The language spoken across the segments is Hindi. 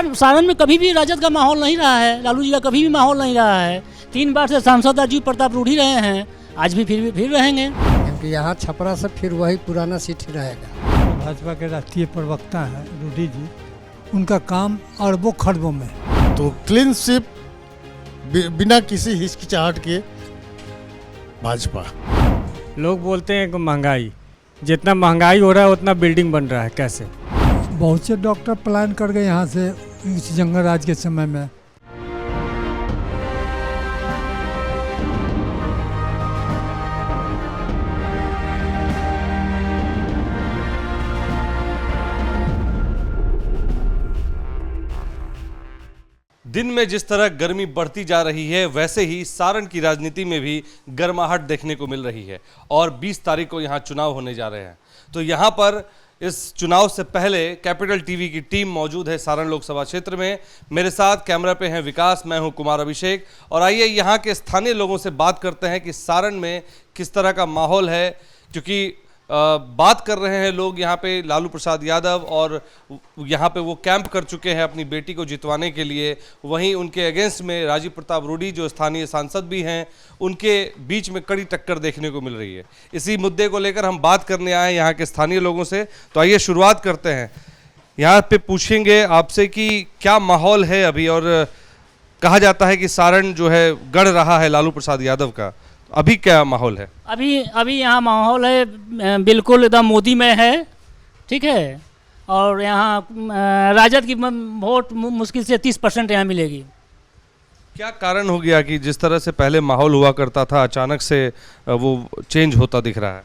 सारण में कभी भी राजद का माहौल नहीं रहा है, लालू जी का कभी भी माहौल नहीं रहा है। 3 बार से सांसद राजीव प्रताप रूढ़ी रहे हैं, आज भी फिर रहेंगे, क्योंकि यहाँ छपरा से फिर वही पुराना सीट ही रहेगा। भाजपा के राष्ट्रीय प्रवक्ता हैं रूढ़ी जी, उनका काम अरबों खरबों में। तो क्लीन स्वीप बिना किसी हिचकिचाहट के भाजपा। लोग बोलते हैं कि महंगाई, जितना महंगाई हो रहा है उतना बिल्डिंग बन रहा है। कैसे? बहुत से डॉक्टर पलायन कर गए यहाँ से इस जंगल राज के समय में। दिन में जिस तरह गर्मी बढ़ती जा रही है, वैसे ही सारण की राजनीति में भी गर्माहट देखने को मिल रही है और 20 तारीख को यहाँ चुनाव होने जा रहे हैं। तो यहाँ पर इस चुनाव से पहले कैपिटल टीवी की टीम मौजूद है सारण लोकसभा क्षेत्र में। मेरे साथ कैमरा पे हैं विकास, मैं हूं कुमार अभिषेक और आइए यहाँ के स्थानीय लोगों से बात करते हैं कि सारण में किस तरह का माहौल है। क्योंकि बात कर रहे हैं लोग यहाँ पे लालू प्रसाद यादव और यहाँ पे वो कैंप कर चुके हैं अपनी बेटी को जितवाने के लिए। वहीं उनके अगेंस्ट में राजीव प्रताप रूढ़ी जो स्थानीय सांसद भी हैं, उनके बीच में कड़ी टक्कर देखने को मिल रही है। इसी मुद्दे को लेकर हम बात करने आए यहाँ के स्थानीय लोगों से। तो आइए शुरुआत करते हैं, यहाँ पे पूछेंगे आपसे कि क्या माहौल है अभी। और कहा जाता है कि सारण जो है गढ़ रहा है लालू प्रसाद यादव का, अभी क्या माहौल है? अभी यहाँ माहौल है बिल्कुल एकदम मोदी में है, ठीक है। और यहाँ राजद की वोट मुश्किल से 30% यहाँ मिलेगी। क्या कारण हो गया कि जिस तरह से पहले माहौल हुआ करता था अचानक से वो चेंज होता दिख रहा है?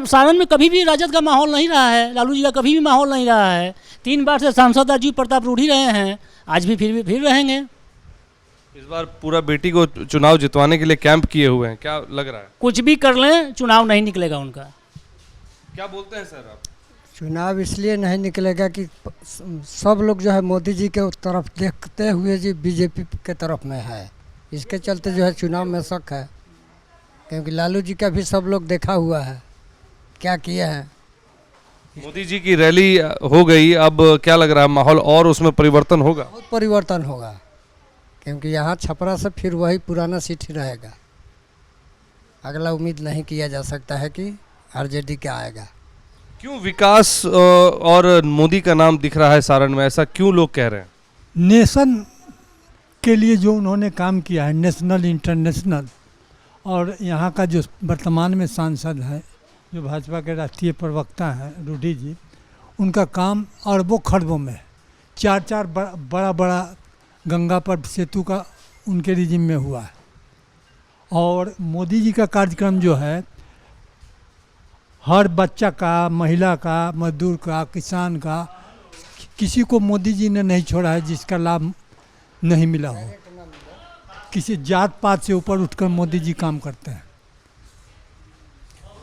सारण में कभी भी राजद का माहौल नहीं रहा है, लालू जी का कभी भी माहौल नहीं रहा है। 3 बार से सांसद राजीव प्रताप रूढ़ी रहे हैं, आज भी फिर रहेंगे। इस बार पूरा बेटी को चुनाव जितवाने के लिए कैंप किए हुए हैं, क्या लग रहा है? कुछ भी कर लें, चुनाव नहीं निकलेगा उनका। क्या बोलते हैं सर आप? चुनाव इसलिए नहीं निकलेगा कि सब लोग जो है मोदी जी के तरफ देखते हुए जी बीजेपी के तरफ में है। इसके चलते जो है चुनाव में शक है, क्योंकि लालू जी का भी सब लोग देखा हुआ है क्या किए हैं। मोदी जी की रैली हो गई, अब क्या लग रहा है माहौल और उसमें परिवर्तन होगा? बहुत परिवर्तन होगा, क्योंकि यहाँ छपरा से फिर वही पुराना सीट ही रहेगा। अगला उम्मीद नहीं किया जा सकता है कि आरजेडी का आएगा। क्यों विकास और मोदी का नाम दिख रहा है सारण में, ऐसा क्यों लोग कह रहे हैं? नेशन के लिए जो उन्होंने काम किया है, नेशनल इंटरनेशनल, और यहाँ का जो वर्तमान में सांसद है जो भाजपा के राष्ट्रीय प्रवक्ता हैं रूढ़ी जी, उनका काम अरबों खरबों में। 4 बड़ा गंगा पर सेतु का उनके रिजिम में हुआ है। और मोदी जी का कार्यक्रम जो है हर बच्चा का, महिला का, मजदूर का, किसान का, किसी को मोदी जी ने नहीं छोड़ा है जिसका लाभ नहीं मिला हो। किसी जात पात से ऊपर उठकर मोदी जी काम करते हैं।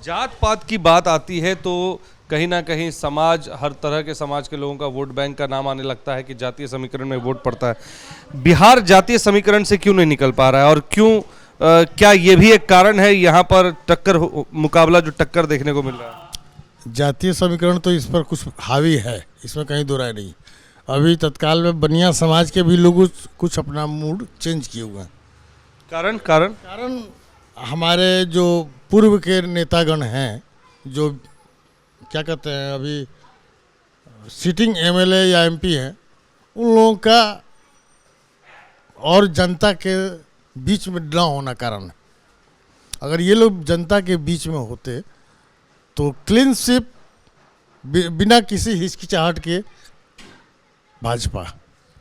जात पात की बात आती है तो कहीं ना कहीं समाज, हर तरह के समाज के लोगों का वोट बैंक का नाम आने लगता है कि जातीय समीकरण में वोट पड़ता है। बिहार जातीय समीकरण से क्यों नहीं निकल पा रहा है और क्यों, क्या ये भी एक कारण है यहाँ पर मुकाबला जो टक्कर देखने को मिल रहा है? जातीय समीकरण तो इस पर कुछ हावी है, इसमें कहीं दो राय नहीं। अभी तत्काल में बनिया समाज के भी लोग कुछ अपना मूड चेंज किए हुए हैं। कारण हमारे जो पूर्व के नेतागण हैं, जो क्या कहते हैं अभी सिटिंग एमएलए या एमपी हैं, उन लोगों का और जनता के बीच में न होना कारण है। अगर ये लोग जनता के बीच में होते तो क्लीन स्वीप बिना किसी हिचकिचाहट के भाजपा।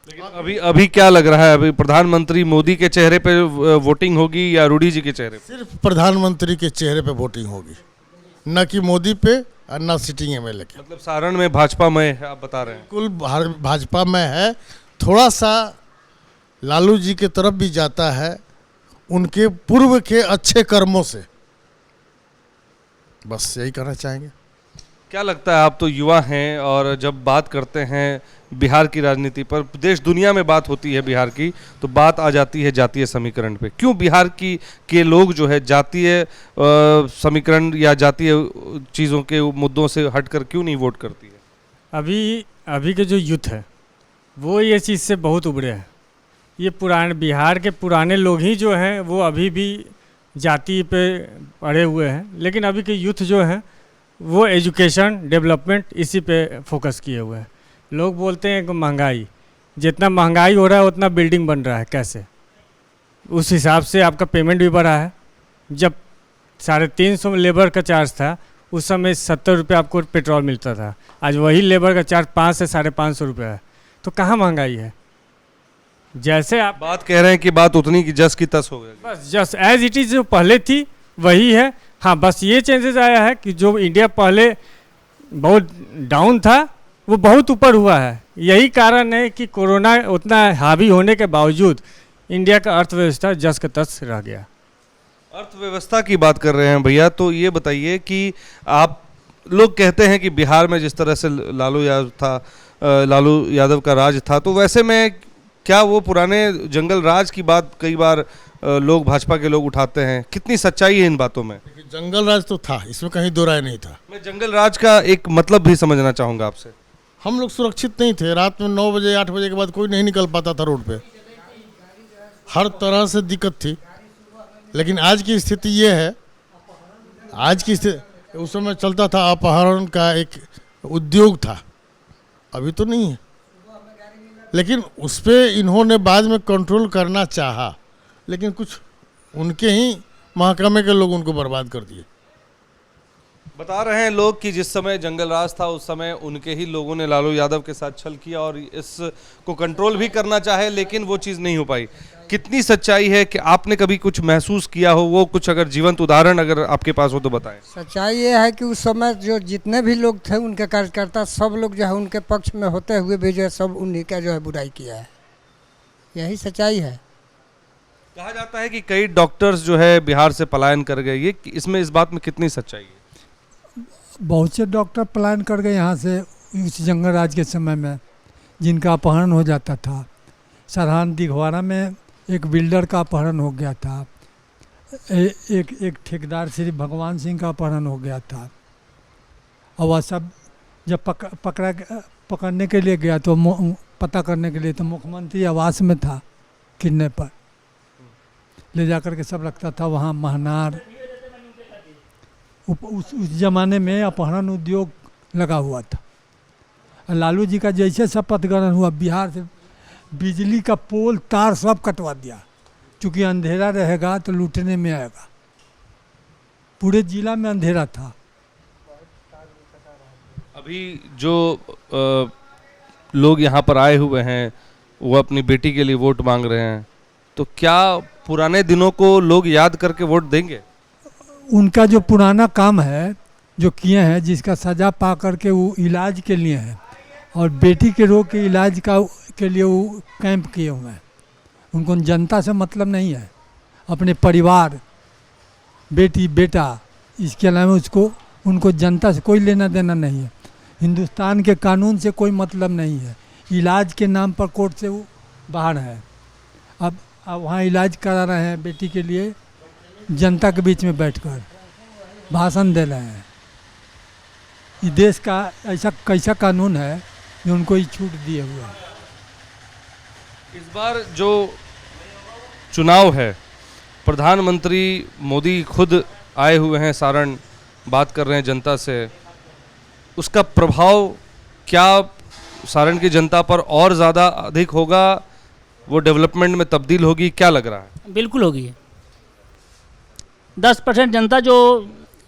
लेकिन अभी क्या लग रहा है, अभी प्रधानमंत्री मोदी के चेहरे पे वोटिंग होगी या रूढ़ी जी के चेहरे पे? सिर्फ प्रधानमंत्री के चेहरे पे वोटिंग होगी, न कि मोदी पे और न सिटिंग एमएलए के। मतलब सारण में भाजपा में है, आप बता रहे हैं? कुल भाजपा में है, थोड़ा सा लालू जी के तरफ भी जाता है उनके पूर्व के अच्छे कर्मों से। बस यही कहना चाहेंगे। क्या लगता है, आप तो युवा हैं और जब बात करते हैं बिहार की राजनीति पर, देश दुनिया में बात होती है बिहार की, तो बात आ जाती है जातीय समीकरण पे। क्यों बिहार के लोग जो है जातीय समीकरण या जातीय चीज़ों के मुद्दों से हटकर क्यों नहीं वोट करती है? अभी के जो यूथ है वो ये चीज़ से बहुत उभरे हैं। ये पुराने बिहार के पुराने लोग ही जो हैं वो अभी भी जाति पे अड़े हुए हैं, लेकिन अभी के यूथ जो है वो एजुकेशन डेवलपमेंट इसी पे फोकस किए हुए हैं। लोग बोलते हैं कि महंगाई, जितना महंगाई हो रहा है उतना बिल्डिंग बन रहा है, कैसे? उस हिसाब से आपका पेमेंट भी बढ़ा है। जब 350 लेबर का चार्ज था उस समय 70 रुपये आपको पेट्रोल मिलता था, आज वही लेबर का चार्ज 5 से 550 रुपये है। तो कहाँ महंगाई है? जैसे आप बात कह रहे हैं कि बात उतनी की जस की तस हो गई। बस जस्ट एज इट इज़ जो पहले थी वही है। हाँ, बस ये चेंजेस आया है कि जो इंडिया पहले बहुत डाउन था वो बहुत ऊपर हुआ है। यही कारण है कि कोरोना उतना हावी होने के बावजूद इंडिया का अर्थव्यवस्था जस का तस रह गया। अर्थव्यवस्था की बात कर रहे हैं भैया, तो ये बताइए कि आप लोग कहते हैं कि बिहार में जिस तरह से लालू यादव का राज था, तो वैसे में क्या वो पुराने जंगल राज की बात कई बार लोग भाजपा के लोग उठाते हैं, कितनी सच्चाई है इन बातों में? जंगल राज तो था, इसमें कहीं दो राय नहीं था। मैं जंगल राज का एक मतलब भी समझना चाहूँगा आपसे। हम लोग सुरक्षित नहीं थे। रात में 9 बजे 8 बजे के बाद कोई नहीं निकल पाता था रोड पे, हर तरह से दिक्कत थी। लेकिन आज की स्थिति ये है, आज की स्थिति, उस समय चलता था अपहरण का एक उद्योग था, अभी तो नहीं है। लेकिन उस पर इन्होंने बाद में कंट्रोल करना चाहा, लेकिन कुछ उनके ही महकमे के लोग उनको बर्बाद कर दिए। बता रहे हैं लोग कि जिस समय जंगल राज था उस समय उनके ही लोगों ने लालू यादव के साथ छल किया और इसको कंट्रोल भी करना चाहे, लेकिन वो चीज़ नहीं हो पाई। कितनी सच्चाई है कि आपने कभी कुछ महसूस किया हो, वो कुछ अगर जीवंत उदाहरण अगर आपके पास हो तो बताएं। सच्चाई ये है कि उस समय जो जितने भी लोग थे उनके कार्यकर्ता सब लोग जो है उनके पक्ष में होते हुए भी जो है सब उन्हीं का जो है बुराई किया है। यही सच्चाई है। कहा जाता है कि कई डॉक्टर्स जो है बिहार से पलायन कर गए, ये इसमें इस बात में कितनी सच्चाई है? बहुत से डॉक्टर पलायन कर गए यहाँ से उस जंगल राज के समय में, जिनका अपहरण हो जाता था। सरहान दिघवारा में एक बिल्डर का अपहरण हो गया था, एक ठेकेदार श्री भगवान सिंह का अपहरण हो गया था। और वह सब जब पकड़ने के लिए गया तो पता करने के लिए तो मुख्यमंत्री आवास में था, किडनैप पर ले जाकर के सब रखता था वहाँ महनार। उस ज़माने में अपहरण उद्योग लगा हुआ था। लालू जी का जैसे शपथ ग्रहण हुआ, बिहार से बिजली का पोल तार सब कटवा दिया, क्योंकि अंधेरा रहेगा तो लूटने में आएगा। पूरे जिला में अंधेरा था। अभी जो लोग यहाँ पर आए हुए हैं वो अपनी बेटी के लिए वोट मांग रहे हैं, तो क्या पुराने दिनों को लोग याद करके वोट देंगे? उनका जो पुराना काम है जो किए हैं, जिसका सज़ा पा करके वो इलाज के लिए है और बेटी के रोग के इलाज के लिए वो कैंप किए हुए हैं। उनको जनता से मतलब नहीं है, अपने परिवार, बेटी बेटा, इसके अलावा उनको जनता से कोई लेना देना नहीं है। हिंदुस्तान के कानून से कोई मतलब नहीं है। इलाज के नाम पर कोर्ट से वो बाहर है। अब वहाँ इलाज करा रहे हैं बेटी के लिए, जनता के बीच में बैठकर भाषण दे रहे हैं। ये देश का ऐसा कैसा कानून है जो उनको ये छूट दिए हुए हैं। इस बार जो चुनाव है, प्रधानमंत्री मोदी खुद आए हुए हैं सारण, बात कर रहे हैं जनता से, उसका प्रभाव क्या सारण की जनता पर और ज़्यादा अधिक होगा? वो डेवलपमेंट में तब्दील होगी, क्या लग रहा है? बिल्कुल होगी। 10% जनता जो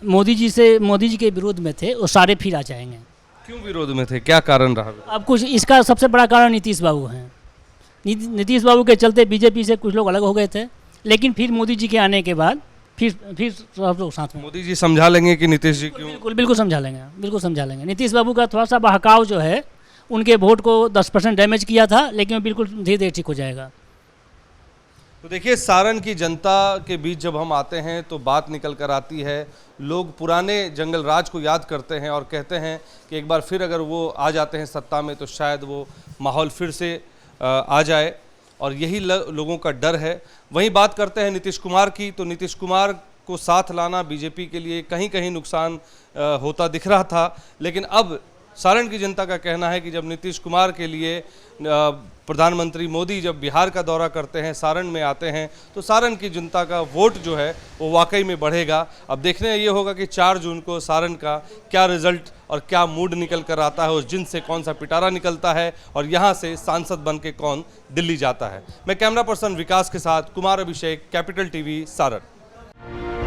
मोदी जी के विरोध में थे वो सारे फिर आ जाएंगे। क्यों विरोध में थे, क्या कारण रहा? अब कुछ इसका सबसे बड़ा कारण नीतीश बाबू हैं। नीतीश बाबू के चलते बीजेपी से कुछ लोग अलग हो गए थे, लेकिन फिर मोदी जी के आने के बाद फिर सब लोग साथ में। मोदी जी समझा लेंगे कि नीतीश जी क्यों? बिल्कुल समझा लेंगे, बिल्कुल समझा लेंगे। नीतीश बाबू का थोड़ा सा बहकाव जो है उनके वोट को 10% डैमेज किया था, लेकिन वो बिल्कुल धीरे धीरे ठीक हो जाएगा। तो देखिए, सारण की जनता के बीच जब हम आते हैं तो बात निकल कर आती है। लोग पुराने जंगल राज को याद करते हैं और कहते हैं कि एक बार फिर अगर वो आ जाते हैं सत्ता में तो शायद वो माहौल फिर से आ जाए, और यही लोगों का डर है। वहीं बात करते हैं नीतीश कुमार की, तो नीतीश कुमार को साथ लाना बीजेपी के लिए कहीं कहीं नुकसान होता दिख रहा था, लेकिन अब सारण की जनता का कहना है कि जब नीतीश कुमार के लिए प्रधानमंत्री मोदी जब बिहार का दौरा करते हैं, सारण में आते हैं, तो सारण की जनता का वोट जो है वो वाकई में बढ़ेगा। अब देखने ये होगा कि 4 जून को सारण का क्या रिजल्ट और क्या मूड निकल कर आता है, उस जिन से कौन सा पिटारा निकलता है और यहाँ से सांसद बन के कौन दिल्ली जाता है। मैं कैमरा पर्सन विकास के साथ कुमार अभिषेक, कैपिटल टीवी, सारण।